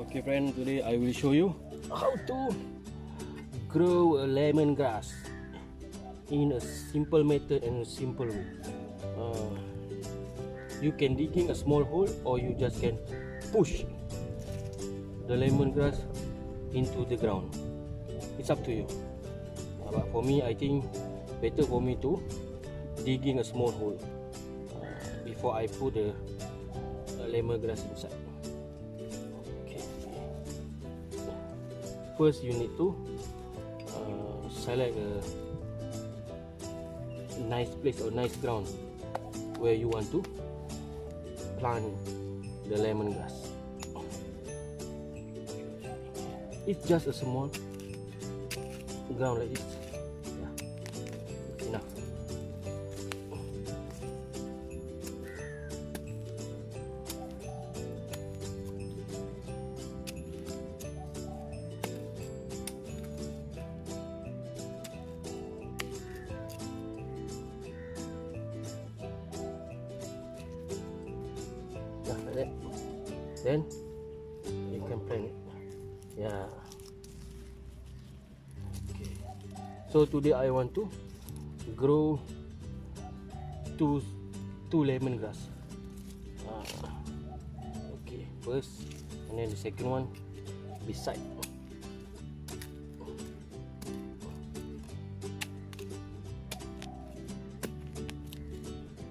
Okay friend, today I will show you how to grow a lemongrass in a simple method and a simple way. You can digging a small hole, or you just can push the lemongrass into the ground. It's up to you. But for me, I think better for me to digging a small hole before I put the lemongrass inside. Okay. First, you need to select a nice place or nice ground where you want to plant the lemongrass. It's just a small ground like this. Yeah, it's enough. Yeah, like that. Then you can plant it. Yeah. Okay. So today I want to grow two lemongrass. Okay, first, and then the second one beside.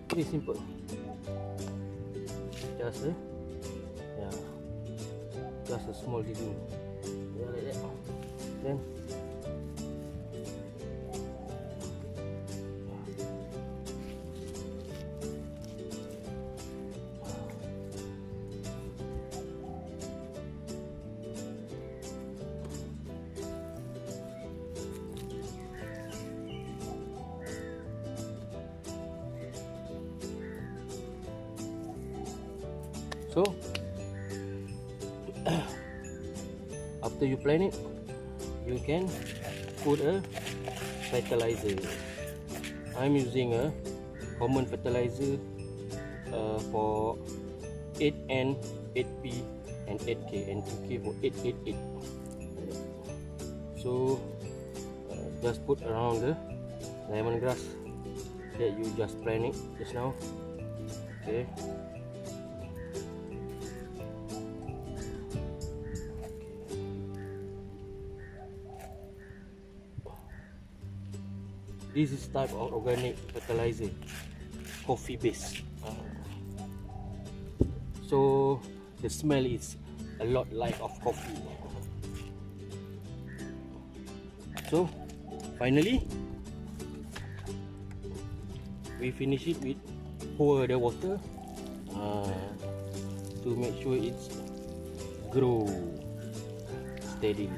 Very simple. Just a small digging. Yeah, like that. Then so after you plant it, you can put a fertilizer. I'm using a common fertilizer for 8N, 8P and 8K, and 2K for 888. So just put around the lemongrass that you just planted just now. Okay. This is type of organic fertilizer, coffee base. So the smell is a lot like of coffee. So finally, we finish it with pour the water to make sure it's grow steadily.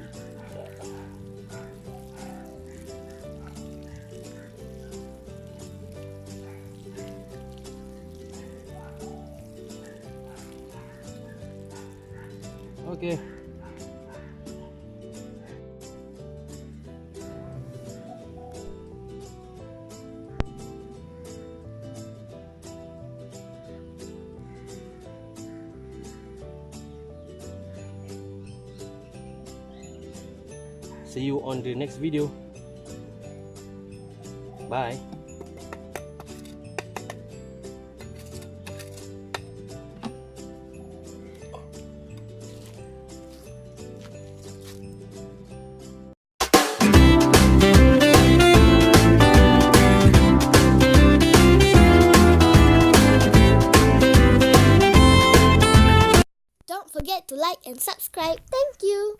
Okay. See you on the next video. Bye. Don't forget to like and subscribe. Thank you.